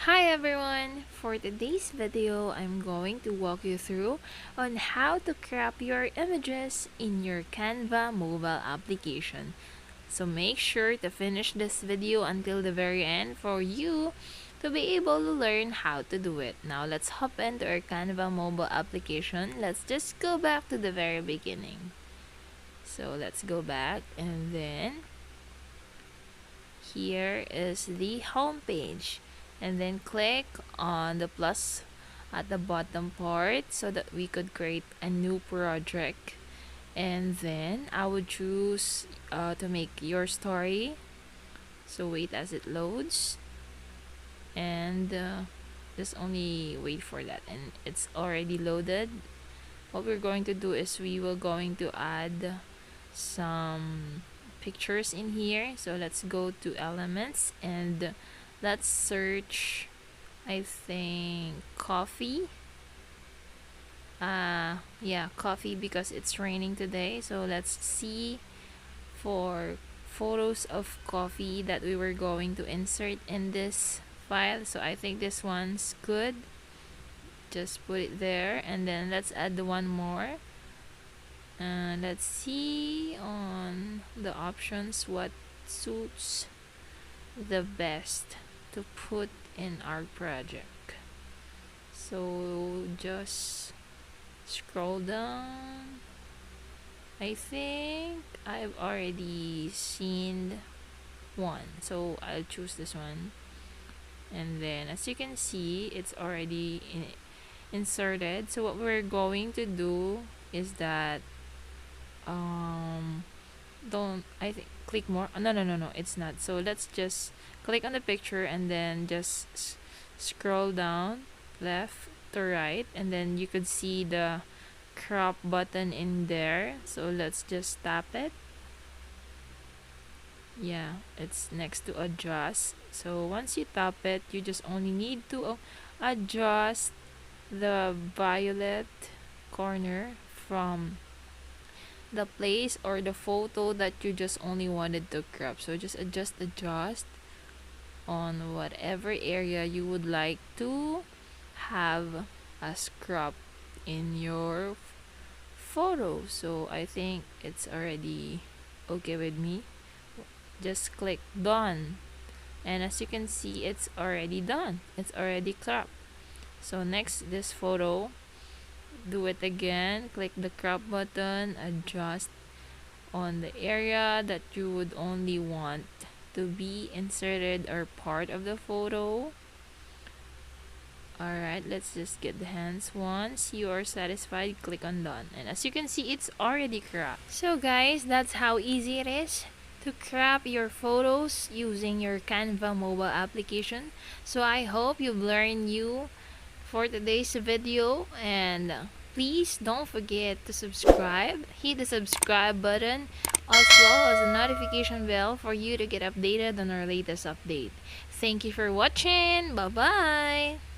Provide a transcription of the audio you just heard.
Hi everyone! For today's video, I'm going to walk you through on how to crop your images in your Canva mobile application. So make sure to finish this video until the very end for you to be able to learn how to do it. Now let's hop into our Canva mobile application. Let's just go back to the very beginning. So let's go back, and then here is the home page, and then click on the plus at the bottom part so that we could create a new project. And then I would choose to make your story. So wait as it loads, and just only wait for that, and it's already loaded. What we're going to do is we will going to add some pictures in here. So let's go to elements, and let's search, I think, coffee. Yeah, coffee, because it's raining today. So let's see for photos of coffee that we were going to insert in this file. So I think this one's good. Just put it there, and then let's add the one more. Let's see on the options what suits the best to put in our project. So just scroll down. I think I've already seen one, so I'll choose this one. And then as you can see, it's already inserted. So what we're going to do is that don't, I think, click more. No, it's not. So let's just click on the picture, and then just scroll down left to right, and then you could see the crop button in there. So let's just tap it. Yeah, it's next to adjust. So once you tap it, you just only need to adjust the violet corner from the place or the photo that you just only wanted to crop. So just adjust on whatever area you would like to have as crop in your photo. So I think it's already okay with me. Just click done, and as you can see, it's already done. It's already cropped. So next, this photo, do it again, click the crop button, adjust on the area that you would only want to be inserted or part of the photo. Alright, let's just get the hands. Once you are satisfied, click on done, and as you can see, it's already cropped. So guys, that's how easy it is to crop your photos using your Canva mobile application. So I hope you've learned new for today's video, and please don't forget to subscribe. Hit the subscribe button as well as the notification bell for you to get updated on our latest update. Thank you for watching. Bye bye.